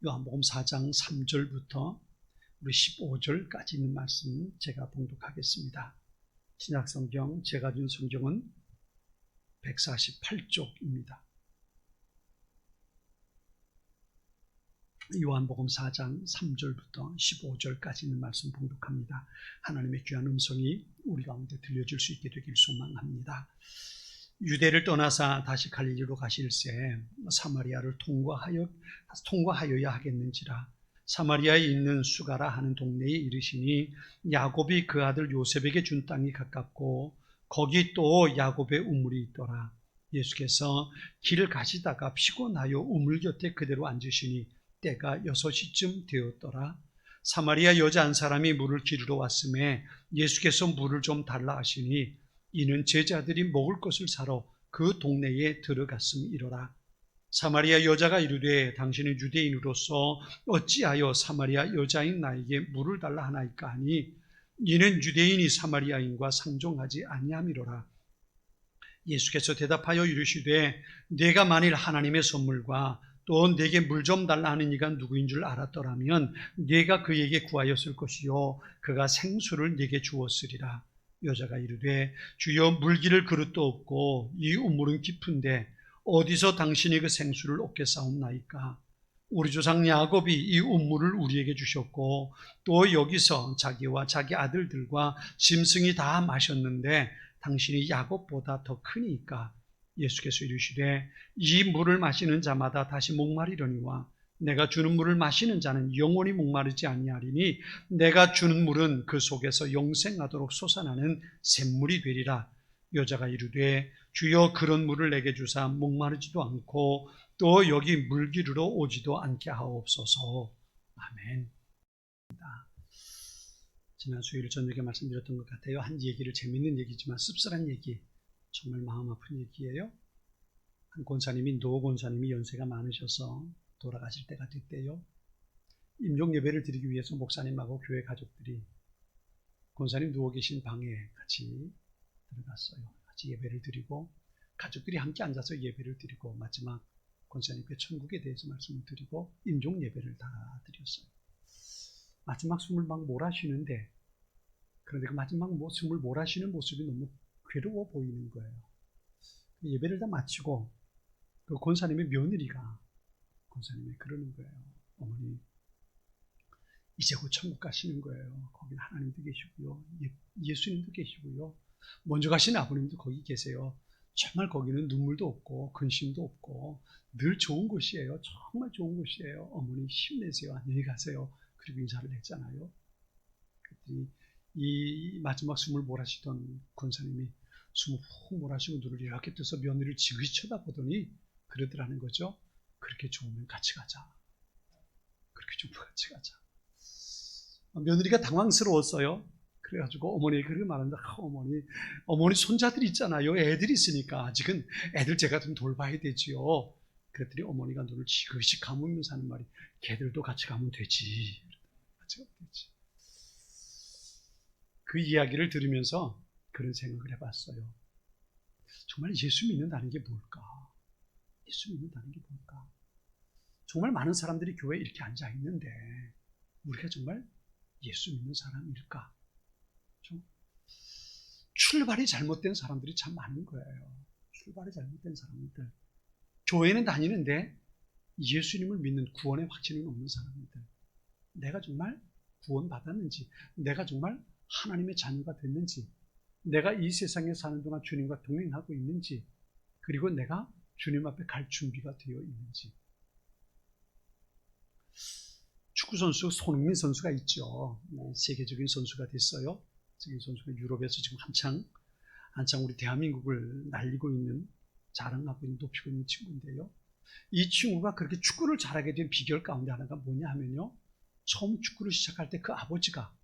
요한복음 4장 3절부터 우리 15절까지 있는 말씀 제가 봉독하겠습니다. 신약성경 제가 준 성경은 148쪽입니다. 요한복음 4장 3절부터 15절까지 있는 말씀 봉독합니다. 하나님의 귀한 음성이 우리 가운데 들려줄 수 있게 되길 소망합니다. 유대를 떠나사 다시 갈릴리로 가실새 사마리아를 통과하여야 하겠는지라. 사마리아에 있는 수가라 하는 동네에 이르시니 야곱이 그 아들 요셉에게 준 땅이 가깝고 거기 또 야곱의 우물이 있더라. 예수께서 길을 가시다가 피곤하여 우물 곁에 그대로 앉으시니 때가 6시쯤 되었더라. 사마리아 여자 한 사람이 물을 기르러 왔음에 예수께서 물을 좀 달라 하시니 이는 제자들이 먹을 것을 사러 그 동네에 들어갔음이로라. 사마리아 여자가 이르되 당신은 유대인으로서 어찌하여 사마리아 여자인 나에게 물을 달라 하나이까 하니 이는 유대인이 사마리아인과 상종하지 아니함이로라. 예수께서 대답하여 이르시되 내가 만일 하나님의 선물과 또 내게 물 좀 달라 하는 이가 누구인 줄 알았더라면 네가 그에게 구하였을 것이요 그가 생수를 네게 주었으리라. 여자가 이르되 주여 물기를 그릇도 없고 이 우물은 깊은데 어디서 당신이 그 생수를 얻겠사옵나이까. 우리 조상 야곱이 이 우물을 우리에게 주셨고 또 여기서 자기와 자기 아들들과 짐승이 다 마셨는데 당신이 야곱보다 더 크니까. 예수께서 이르시되 이 물을 마시는 자마다 다시 목마르려니와 내가 주는 물을 마시는 자는 영원히 목마르지 아니하리니 내가 주는 물은 그 속에서 영생하도록 솟아나는 샘물이 되리라. 여자가 이르되 주여 그런 물을 내게 주사 목마르지도 않고 또 여기 물 기르러 오지도 않게 하옵소서. 아멘. 지난 수요일 저녁에 말씀드렸던 것 같아요. 한 얘기를, 재밌는 얘기지만 씁쓸한 얘기, 정말 마음 아픈 얘기예요. 한 권사님이, 노 권사님이 연세가 많으셔서 돌아가실 때가 됐대요. 임종 예배를 드리기 위해서 목사님하고 교회 가족들이 권사님 누워 계신 방에 같이 들어갔어요. 같이 예배를 드리고 가족들이 함께 앉아서 예배를 드리고 마지막 권사님께 천국에 대해서 말씀을 드리고 임종 예배를 다 드렸어요. 마지막 숨을 막 몰아쉬는데, 그런데 그 마지막 숨을 몰아쉬는 모습이 너무 괴로워 보이는 거예요. 예배를 다 마치고 그 권사님의 며느리가 권사님이 그러는 거예요. 어머니, 이제 곧 천국 가시는 거예요. 거기 하나님도 계시고요, 예수님도 계시고요, 먼저 가신 아버님도 거기 계세요. 정말 거기는 눈물도 없고 근심도 없고 늘 좋은 곳이에요. 정말 좋은 곳이에요. 어머니 힘내세요. 안녕히 가세요. 그리고 인사를 했잖아요. 그랬더니 이 마지막 숨을 몰아쉬던 권사님이 숨을 훅 몰아쉬고 눈을 이렇게 떠서 며느리를 지그시 쳐다보더니 그러더라는 거죠. 그렇게 좋으면 같이 가자. 그렇게 좋으면 같이 가자. 며느리가 당황스러웠어요. 그래가지고 어머니에게 그렇게 말한다. 어머니 손자들 있잖아요. 애들이 있으니까 아직은 애들 제가 좀 돌봐야 되지요. 그랬더니 어머니가 눈을 지그시 감으면서 하는 말이, 걔들도 같이 가면 되지. 같이 가면 되지. 그 이야기를 들으면서 그런 생각을 해봤어요. 정말 예수 믿는다는 게 뭘까? 예수 믿는다는 게 뭘까? 정말 많은 사람들이 교회에 이렇게 앉아 있는데 우리가 정말 예수 믿는 사람일까? 출발이 잘못된 사람들이 참 많은 거예요. 출발이 잘못된 사람들. 교회는 다니는데 예수님을 믿는 구원의 확신은 없는 사람들. 내가 정말 구원받았는지, 내가 정말 하나님의 자녀가 됐는지, 내가 이 세상에 사는 동안 주님과 동행하고 있는지, 그리고 내가 주님 앞에 갈 준비가 되어 있는지. 축구선수 손흥민 선수가 있죠. 세계적인 선수가 됐어요. 세계 선수가 유럽에서 지금 한창 우리 대한민국을 날리고 있는, 자랑하고 있는, 높이고 있는 친구인데요. 이 친구가 그렇게 축구를 잘하게 된 비결 가운데 하나가 뭐냐 하면요, 처음 축구를 시작할 때 그 아버지가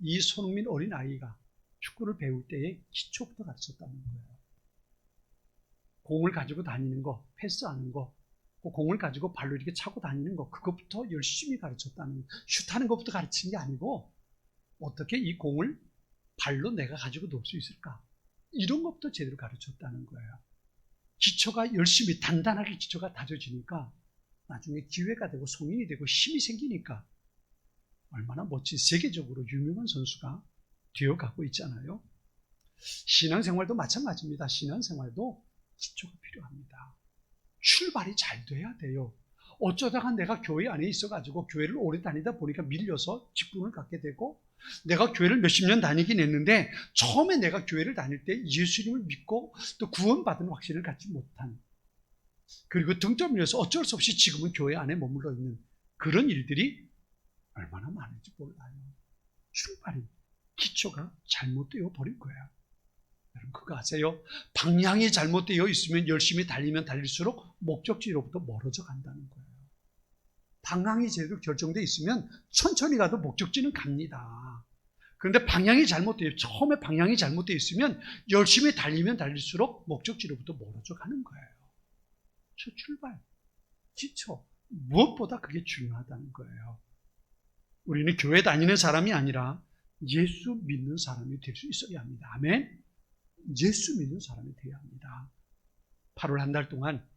이 손흥민 어린아이가 축구를 배울 때에 기초부터 가르쳤다는 거예요. 공을 가지고 다니는 거, 패스하는 거, 공을 가지고 발로 이렇게 차고 다니는 거, 그것부터 열심히 가르쳤다는 거예요. 슛하는 것부터 가르친 게 아니고 어떻게 이 공을 발로 내가 가지고 놓을 수 있을까, 이런 것부터 제대로 가르쳤다는 거예요. 기초가 열심히 단단하게 기초가 다져지니까 나중에 기회가 되고 성인이 되고 힘이 생기니까 얼마나 멋진 세계적으로 유명한 선수가 되어가고 있잖아요. 신앙생활도 마찬가지입니다. 신앙생활도 기초가 필요합니다. 출발이 잘 돼야 돼요. 어쩌다가 내가 교회 안에 있어가지고 교회를 오래 다니다 보니까 밀려서 직분을 갖게 되고, 내가 교회를 몇십 년 다니긴 했는데 처음에 내가 교회를 다닐 때 예수님을 믿고 또 구원받은 확신을 갖지 못한, 그리고 등점을 위해서 어쩔 수 없이 지금은 교회 안에 머물러 있는 그런 일들이 얼마나 많은지 몰라요. 출발이, 기초가 잘못되어 버린 거예요. 여러분 그거 아세요? 방향이 잘못되어 있으면 열심히 달리면 달릴수록 목적지로부터 멀어져 간다는 거예요. 방향이 제대로 결정되어 있으면 천천히 가도 목적지는 갑니다. 그런데 방향이 잘못되어, 처음에 방향이 잘못되어 있으면 열심히 달리면 달릴수록 목적지로부터 멀어져 가는 거예요. 저 출발, 기초, 무엇보다 그게 중요하다는 거예요. 우리는 교회 다니는 사람이 아니라 예수 믿는 사람이 될 수 있어야 합니다. 아멘? 예수 믿는 사람이 되어야 합니다. 8월 한 달 동안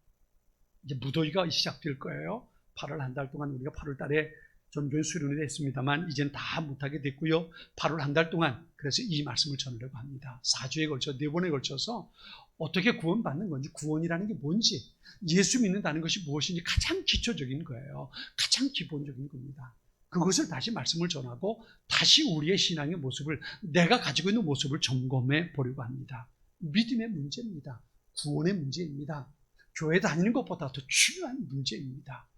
이제 무더위가 시작될 거예요. 8월 한 달 동안 우리가 8월 달에 전교회 수련회를 했습니다만 이젠 다 못하게 됐고요. 8월 한 달 동안 그래서 이 말씀을 전하려고 합니다. 4주에 걸쳐 4번에 걸쳐서 어떻게 구원받는 건지, 구원이라는 게 뭔지, 예수 믿는다는 것이 무엇인지 가장 기초적인 거예요. 가장 기본적인 겁니다. 그것을 다시 말씀을 전하고 다시 우리의 신앙의 모습을, 내가 가지고 있는 모습을 점검해 보려고 합니다. 믿음의 문제입니다. 구원의 문제입니다. 교회 다니는 것보다 더 중요한 문제입니다.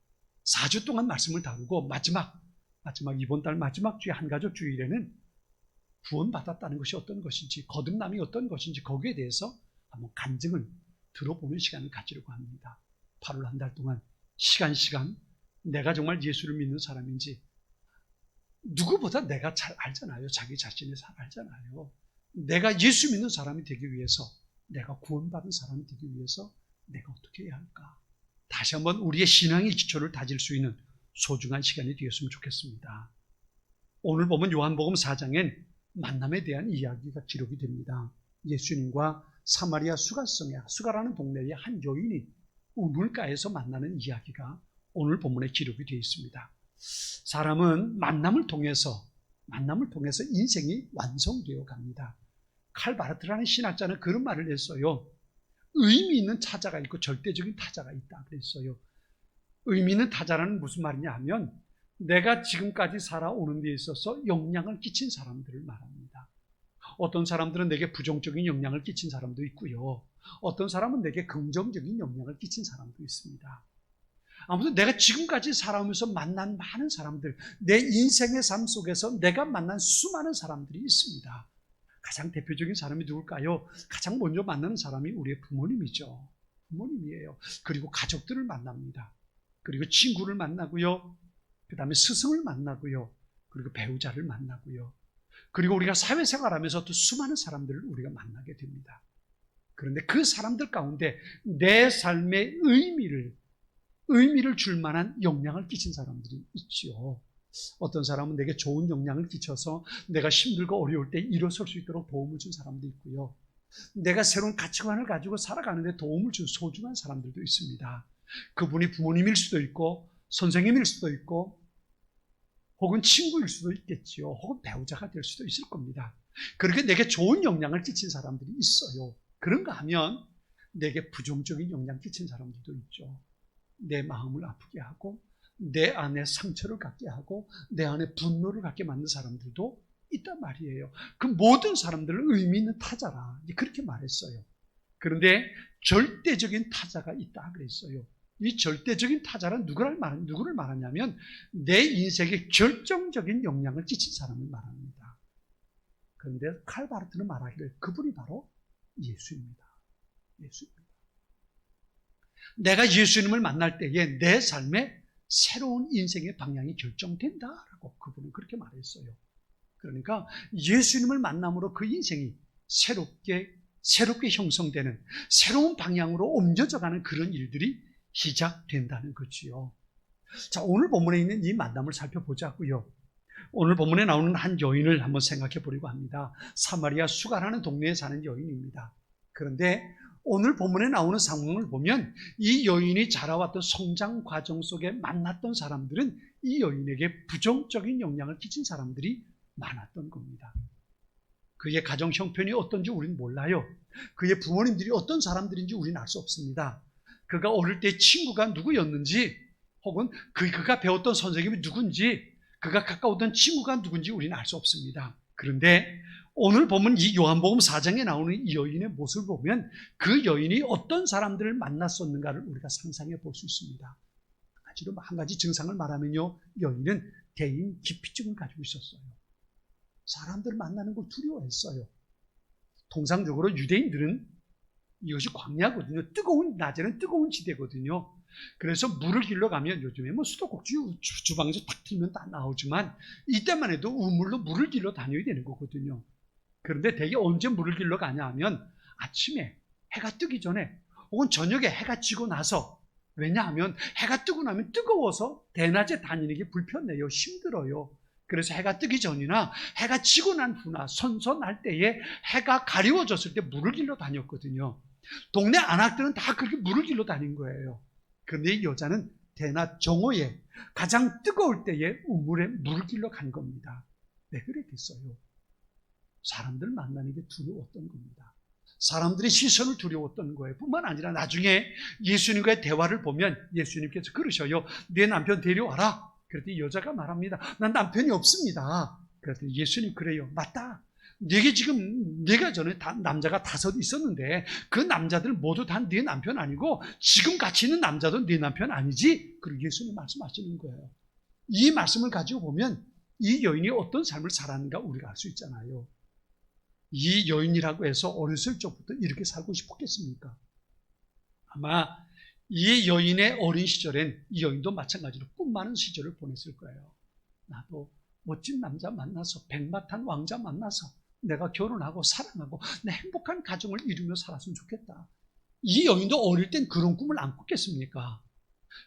4주 동안 말씀을 다루고 마지막 이번 달 마지막 주에 한가족 주일에는 구원받았다는 것이 어떤 것인지, 거듭남이 어떤 것인지 거기에 대해서 한번 간증을 들어보는 시간을 가지려고 합니다. 8월 한 달 동안 시간 내가 정말 예수를 믿는 사람인지, 누구보다 내가 잘 알잖아요. 자기 자신을 잘 알잖아요. 내가 예수 믿는 사람이 되기 위해서, 내가 구원받은 사람이 되기 위해서 내가 어떻게 해야 할까? 다시 한번 우리의 신앙의 기초를 다질 수 있는 소중한 시간이 되었으면 좋겠습니다. 오늘 보면 요한복음 4장엔 만남에 대한 이야기가 기록이 됩니다. 예수님과 사마리아 수가라는 동네의 한 여인이 우물가에서 만나는 이야기가 오늘 본문에 기록이 되어 있습니다. 사람은 만남을 통해서 인생이 완성되어 갑니다. 칼 바르트라는 신학자는 그런 말을 했어요. 의미 있는 타자가 있고 절대적인 타자가 있다 그랬어요. 의미 있는 타자라는 무슨 말이냐 하면, 내가 지금까지 살아오는 데 있어서 영향을 끼친 사람들을 말합니다. 어떤 사람들은 내게 부정적인 영향을 끼친 사람도 있고요. 어떤 사람은 내게 긍정적인 영향을 끼친 사람도 있습니다. 아무튼 내가 지금까지 살아오면서 만난 많은 사람들, 내 인생의 삶 속에서 내가 만난 수많은 사람들이 있습니다. 가장 대표적인 사람이 누굴까요? 가장 먼저 만나는 사람이 우리의 부모님이죠. 부모님이에요. 그리고 가족들을 만납니다. 그리고 친구를 만나고요. 그 다음에 스승을 만나고요. 그리고 배우자를 만나고요. 그리고 우리가 사회생활하면서 또 수많은 사람들을 우리가 만나게 됩니다. 그런데 그 사람들 가운데 내 삶의 의미를 줄 만한 영향을 끼친 사람들이 있죠. 어떤 사람은 내게 좋은 영향을 끼쳐서 내가 힘들고 어려울 때 일어설 수 있도록 도움을 준 사람도 있고요. 내가 새로운 가치관을 가지고 살아가는데 도움을 준 소중한 사람들도 있습니다. 그분이 부모님일 수도 있고 선생님일 수도 있고 혹은 친구일 수도 있겠지요. 혹은 배우자가 될 수도 있을 겁니다. 그렇게 내게 좋은 영향을 끼친 사람들이 있어요. 그런가 하면 내게 부정적인 영향을 끼친 사람들도 있죠. 내 마음을 아프게 하고 내 안에 상처를 갖게 하고 내 안에 분노를 갖게 만든 사람들도 있단 말이에요. 그 모든 사람들은 의미 있는 타자라 그렇게 말했어요. 그런데 절대적인 타자가 있다 그랬어요. 이 절대적인 타자는 누구를 말하냐면 내 인생에 결정적인 영향을 끼친 사람을 말합니다. 그런데 칼 바르트는 말하기를 그분이 바로 예수입니다. 예수입니다. 내가 예수님을 만날 때에 내 삶에 새로운 인생의 방향이 결정된다라고 그분은 그렇게 말했어요. 그러니까 예수님을 만남으로 그 인생이 새롭게 형성되는, 새로운 방향으로 옮겨져가는 그런 일들이 시작된다는 거지요. 자, 오늘 본문에 있는 이 만남을 살펴보자고요. 오늘 본문에 나오는 한 여인을 한번 생각해 보려고 합니다. 사마리아 수가라는 동네에 사는 여인입니다. 그런데 오늘 본문에 나오는 상황을 보면 이 여인이 자라왔던 성장 과정 속에 만났던 사람들은 이 여인에게 부정적인 영향을 끼친 사람들이 많았던 겁니다. 그의 가정 형편이 어떤지 우리는 몰라요. 그의 부모님들이 어떤 사람들인지 우리는 알 수 없습니다. 그가 어릴 때 친구가 누구였는지, 혹은 그가 배웠던 선생님이 누군지, 그가 가까웠던 친구가 누군지 우리는 알 수 없습니다. 그런데 오늘 보면 이 요한복음 4장에 나오는 이 여인의 모습을 보면 그 여인이 어떤 사람들을 만났었는가를 우리가 상상해 볼 수 있습니다. 한 가지 증상을 말하면요, 여인은 대인 기피증을 가지고 있었어요. 사람들을 만나는 걸 두려워했어요. 통상적으로 유대인들은 이것이 광야거든요. 낮에는 뜨거운 지대거든요. 그래서 물을 길러 가면, 요즘에 수도꼭지 주방에서 딱 틀면 다 나오지만 이때만 해도 우물로 물을 길러 다녀야 되는 거거든요. 그런데 대개 언제 물을 길러 가냐 하면 아침에 해가 뜨기 전에, 혹은 저녁에 해가 지고 나서. 왜냐하면 해가 뜨고 나면 뜨거워서 대낮에 다니는 게 불편해요. 힘들어요. 그래서 해가 뜨기 전이나 해가 지고 난 후나 선선할 때에, 해가 가리워졌을 때 물을 길러 다녔거든요. 동네 안악들은 다 그렇게 물을 길러 다닌 거예요. 그런데 이 여자는 대낮 정오에 가장 뜨거울 때에 우물에 물을 길러 간 겁니다. 왜 그랬겠어요? 사람들 만나는 게 두려웠던 겁니다. 사람들의 시선을 두려웠던 거예요. 뿐만 아니라 나중에 예수님과의 대화를 보면 예수님께서 그러셔요. 내 남편 데려와라. 그랬더니 여자가 말합니다. 난 남편이 없습니다. 그랬더니 예수님, 그래요. 맞다. 네게 지금, 네가 전에 남자가 5 있었는데 그 남자들 모두 다 네 남편 아니고 지금 같이 있는 남자도 네 남편 아니지? 그리고 예수님 말씀하시는 거예요. 이 말씀을 가지고 보면 이 여인이 어떤 삶을 살았는가 우리가 알 수 있잖아요. 이 여인이라고 해서 어렸을 적부터 이렇게 살고 싶었겠습니까? 아마 이 여인의 어린 시절엔 이 여인도 마찬가지로 꿈 많은 시절을 보냈을 거예요. 나도 멋진 남자 만나서, 백마탄 왕자 만나서 내가 결혼하고 사랑하고 내 행복한 가정을 이루며 살았으면 좋겠다. 이 여인도 어릴 땐 그런 꿈을 안 꿨겠습니까?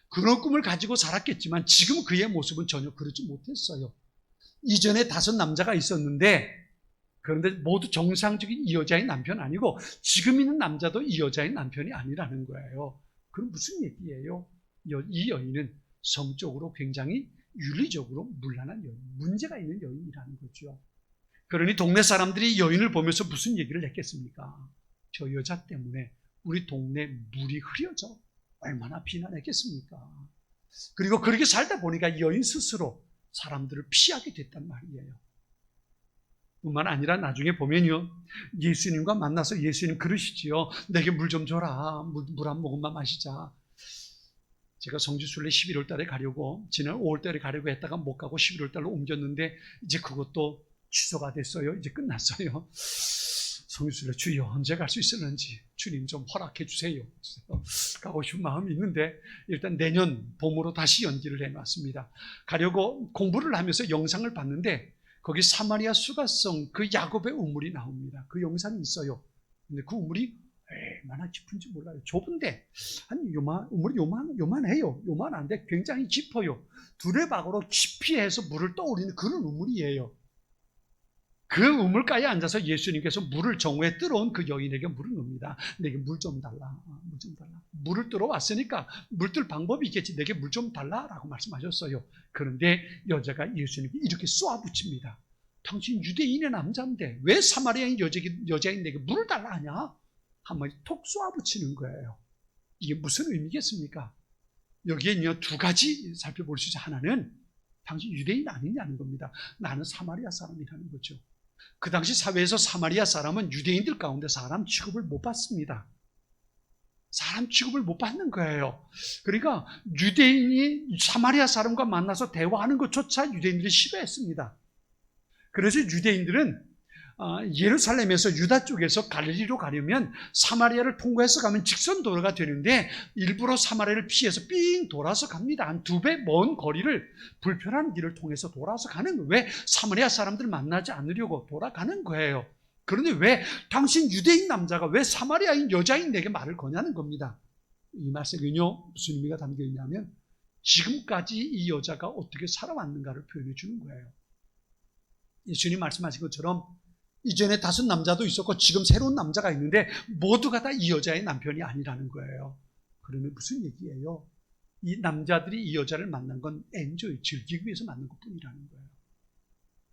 그런 꿈을 가지고 살았겠지만 지금 그의 모습은 전혀 그렇지 못했어요. 이전에 5 남자가 있었는데, 그런데 모두 정상적인 이 여자의 남편 아니고 지금 있는 남자도 이 여자의 남편이 아니라는 거예요. 그럼 무슨 얘기예요? 이 여인은 성적으로 굉장히 윤리적으로 문란한 여인, 문제가 있는 여인이라는 거죠. 그러니 동네 사람들이 여인을 보면서 무슨 얘기를 했겠습니까? 저 여자 때문에 우리 동네 물이 흐려져. 얼마나 비난했겠습니까? 그리고 그렇게 살다 보니까 여인 스스로 사람들을 피하게 됐단 말이에요. 뿐만 아니라 나중에 보면요, 예수님과 만나서 예수님 그러시지요. 내게 물 좀 줘라. 물 한 모금만 마시자. 제가 성지순례 11월 달에 가려고, 지난 5월 달에 가려고 했다가 못 가고 11월 달로 옮겼는데 이제 그것도 취소가 됐어요. 이제 끝났어요. 성지순례 주여 언제 갈 수 있을는지 주님 좀 허락해 주세요. 가고 싶은 마음이 있는데 일단 내년 봄으로 다시 연기를 해놨습니다. 가려고 공부를 하면서 영상을 봤는데 거기 사마리아 수가성 그 야곱의 우물이 나옵니다. 그 영상이 있어요. 근데 그 우물이 얼마나 깊은지 몰라요. 좁은데 우물이 요만해요. 요만한데 굉장히 깊어요. 두레박으로 깊이 해서 물을 떠올리는 그런 우물이에요. 그 우물가에 앉아서 예수님께서 물을 정오에 뜨러온 그 여인에게 물을 넣습니다. 내게 물 좀 달라. 물 좀 달라. 물을 뜨러 왔으니까 물 뜰 방법이 있겠지. 내게 물 좀 달라라고 말씀하셨어요. 그런데 여자가 예수님께 이렇게 쏘아붙입니다. 당신 유대인의 남자인데 왜 사마리아인 여자인 내게 물을 달라 하냐? 한마디 톡 쏘아붙이는 거예요. 이게 무슨 의미겠습니까? 여기에는요 2가지 살펴볼 수 있어요. 하나는 당신 유대인 아니냐는 겁니다. 나는 사마리아 사람이라는 거죠. 그 당시 사회에서 사마리아 사람은 유대인들 가운데 사람 취급을 못 받습니다. 사람 취급을 못 받는 거예요. 그러니까 유대인이 사마리아 사람과 만나서 대화하는 것조차 유대인들이 싫어했습니다. 그래서 유대인들은 예루살렘에서 유다 쪽에서 갈릴리로 가려면 사마리아를 통과해서 가면 직선 도로가 되는데 일부러 사마리아를 피해서 삥 돌아서 갑니다. 한 2배 먼 거리를 불편한 길을 통해서 돌아서 가는 거예요. 왜? 사마리아 사람들 만나지 않으려고 돌아가는 거예요. 그런데 왜 당신 유대인 남자가 왜 사마리아인 여자인 내게 말을 거냐는 겁니다. 이 말씀은요 무슨 의미가 담겨 있냐면 지금까지 이 여자가 어떻게 살아왔는가를 표현해 주는 거예요. 예수님 말씀하신 것처럼 이전에 다섯 남자도 있었고 지금 새로운 남자가 있는데 모두가 다 이 여자의 남편이 아니라는 거예요. 그러면 무슨 얘기예요? 이 남자들이 이 여자를 만난 건 엔조이, 즐기기 위해서 만난 것뿐이라는 거예요.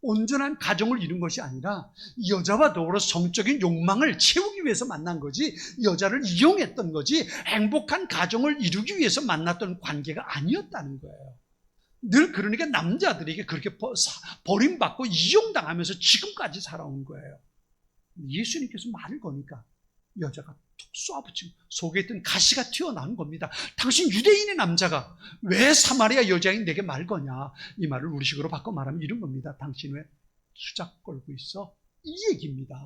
온전한 가정을 이룬 것이 아니라 여자와 더불어 성적인 욕망을 채우기 위해서 만난 거지, 여자를 이용했던 거지, 행복한 가정을 이루기 위해서 만났던 관계가 아니었다는 거예요. 늘 그러니까 남자들에게 그렇게 버림받고 이용당하면서 지금까지 살아온 거예요. 예수님께서 말을 거니까 여자가 툭 쏘아붙이고 속에 있던 가시가 튀어나온 겁니다. 당신 유대인의 남자가 왜 사마리아 여자인 내게 말 거냐? 이 말을 우리식으로 바꿔 말하면 이런 겁니다. 당신 왜 수작 걸고 있어? 이 얘기입니다.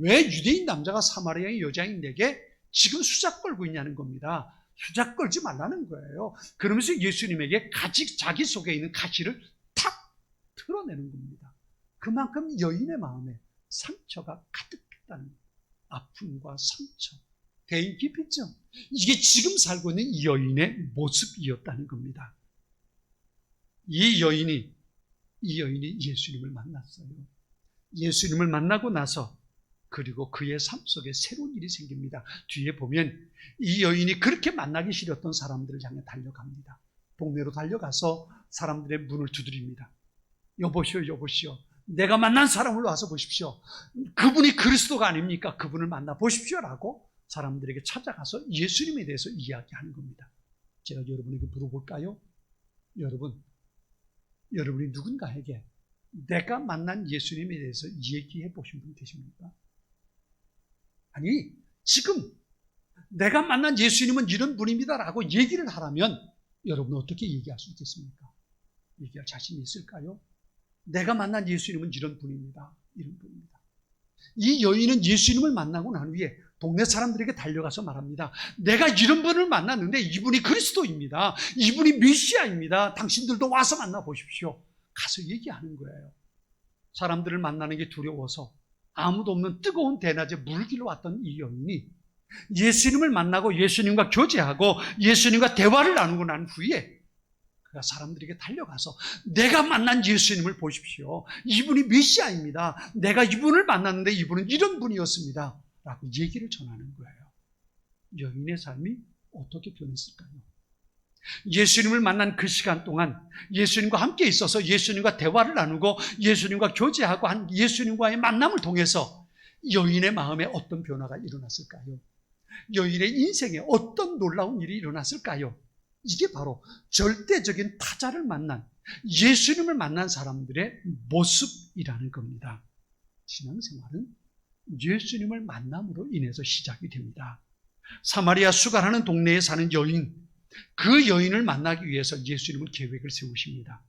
왜 유대인 남자가 사마리아 여자인 내게 지금 수작 걸고 있냐는 겁니다. 수작 걸지 말라는 거예요. 그러면서 예수님에게 자기 속에 있는 가시를 탁 틀어내는 겁니다. 그만큼 여인의 마음에 상처가 가득했다는 거예요. 아픔과 상처, 대인기피증, 이게 지금 살고 있는 이 여인의 모습이었다는 겁니다. 이 여인이 예수님을 만났어요. 예수님을 만나고 나서 그리고 그의 삶 속에 새로운 일이 생깁니다. 뒤에 보면 이 여인이 그렇게 만나기 싫었던 사람들을 향해 달려갑니다. 동네로 달려가서 사람들의 문을 두드립니다. 여보시오, 여보시오. 내가 만난 사람을 와서 보십시오. 그분이 그리스도가 아닙니까? 그분을 만나 보십시오라고 사람들에게 찾아가서 예수님에 대해서 이야기하는 겁니다. 제가 여러분에게 물어볼까요? 여러분이 누군가에게 내가 만난 예수님에 대해서 얘기해 보신 분 계십니까? 아니, 지금 내가 만난 예수님은 이런 분입니다라고 얘기를 하라면 여러분은 어떻게 얘기할 수 있겠습니까? 얘기할 자신이 있을까요? 내가 만난 예수님은 이런 분입니다. 이런 분입니다. 이 여인은 예수님을 만나고 난 후에 동네 사람들에게 달려가서 말합니다. 내가 이런 분을 만났는데 이분이 그리스도입니다. 이분이 메시아입니다. 당신들도 와서 만나보십시오. 가서 얘기하는 거예요. 사람들을 만나는 게 두려워서 아무도 없는 뜨거운 대낮에 물길로 왔던 이 여인이 예수님을 만나고 예수님과 교제하고 예수님과 대화를 나누고 난 후에 사람들에게 달려가서 내가 만난 예수님을 보십시오. 이분이 메시아입니다. 내가 이분을 만났는데 이분은 이런 분이었습니다. 라고 얘기를 전하는 거예요. 여인의 삶이 어떻게 변했을까요? 예수님을 만난 그 시간 동안 예수님과 함께 있어서 예수님과 대화를 나누고 예수님과 교제하고 한 예수님과의 만남을 통해서 여인의 마음에 어떤 변화가 일어났을까요? 여인의 인생에 어떤 놀라운 일이 일어났을까요? 이게 바로 절대적인 타자를 만난, 예수님을 만난 사람들의 모습이라는 겁니다. 신앙생활은 예수님을 만남으로 인해서 시작이 됩니다. 사마리아 수가라는 동네에 사는 여인, 그 여인을 만나기 위해서 예수님은 계획을 세우십니다.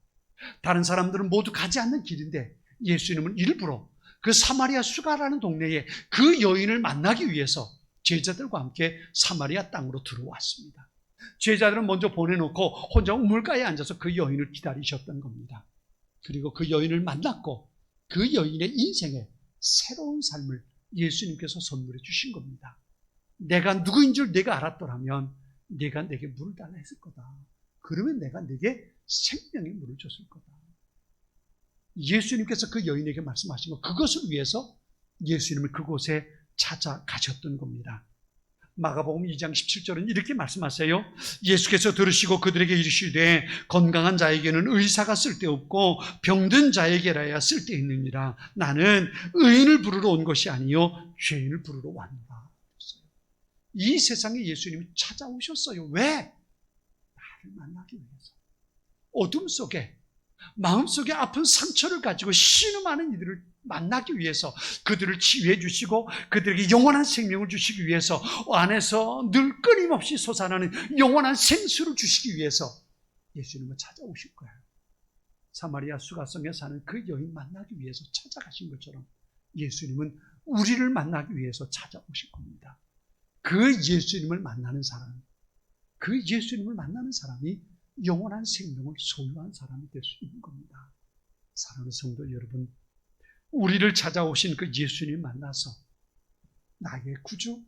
다른 사람들은 모두 가지 않는 길인데 예수님은 일부러 그 사마리아 수가라는 동네에 그 여인을 만나기 위해서 제자들과 함께 사마리아 땅으로 들어왔습니다. 제자들은 먼저 보내놓고 혼자 우물가에 앉아서 그 여인을 기다리셨던 겁니다. 그리고 그 여인을 만났고 그 여인의 인생에 새로운 삶을 예수님께서 선물해 주신 겁니다. 내가 누구인 줄 내가 알았더라면 내가 내게 물을 달라 했을 거다. 그러면 내가 내게 생명의 물을 줬을 거다. 예수님께서 그 여인에게 말씀하신 것, 그것을 위해서 예수님을 그곳에 찾아가셨던 겁니다. 마가복음 2장 17절은 이렇게 말씀하세요. 예수께서 들으시고 그들에게 이르시되 건강한 자에게는 의사가 쓸데없고 병든 자에게라야 쓸데있느니라. 나는 의인을 부르러 온 것이 아니요 죄인을 부르러 왔노라. 이 세상에 예수님이 찾아오셨어요. 왜? 나를 만나기 위해서. 어둠 속에 마음속에 아픈 상처를 가지고 신음하는 이들을 만나기 위해서, 그들을 치유해 주시고 그들에게 영원한 생명을 주시기 위해서, 안에서 늘 끊임없이 솟아나는 영원한 생수를 주시기 위해서 예수님은 찾아오실 거예요. 사마리아 수가성에 사는 그 여인 만나기 위해서 찾아가신 것처럼 예수님은 우리를 만나기 위해서 찾아오실 겁니다. 그 예수님을 만나는 사람, 그 예수님을 만나는 사람이 영원한 생명을 소유한 사람이 될 수 있는 겁니다. 사랑하는 성도 여러분, 우리를 찾아오신 그 예수님 만나서 나의 구주,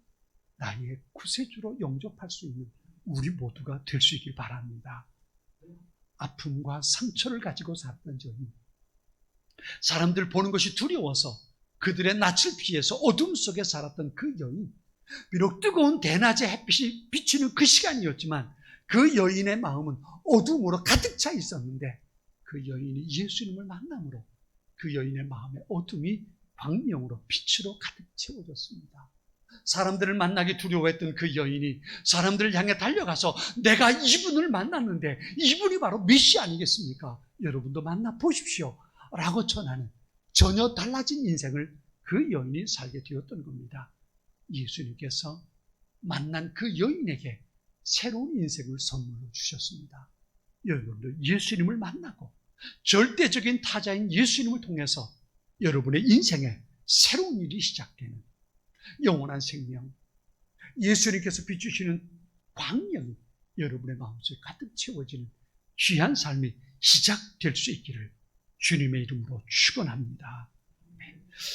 나의 구세주로 영접할 수 있는 우리 모두가 될 수 있길 바랍니다. 아픔과 상처를 가지고 살았던 저희, 사람들 보는 것이 두려워서 그들의 낯을 피해서 어둠 속에 살았던 그 여인, 비록 뜨거운 대낮의 햇빛이 비치는 그 시간이었지만 그 여인의 마음은 어둠으로 가득 차 있었는데 그 여인이 예수님을 만남으로 그 여인의 마음의 어둠이 광명으로 빛으로 가득 채워졌습니다. 사람들을 만나기 두려워했던 그 여인이 사람들을 향해 달려가서 내가 이분을 만났는데 이분이 바로 메시아 아니겠습니까? 여러분도 만나보십시오 라고 전하는 전혀 달라진 인생을 그 여인이 살게 되었던 겁니다. 예수님께서 만난 그 여인에게 새로운 인생을 선물로 주셨습니다. 여러분도 예수님을 만나고 절대적인 타자인 예수님을 통해서 여러분의 인생에 새로운 일이 시작되는 영원한 생명, 예수님께서 비추시는 광명이 여러분의 마음속에 가득 채워지는 귀한 삶이 시작될 수 있기를 주님의 이름으로 축원합니다.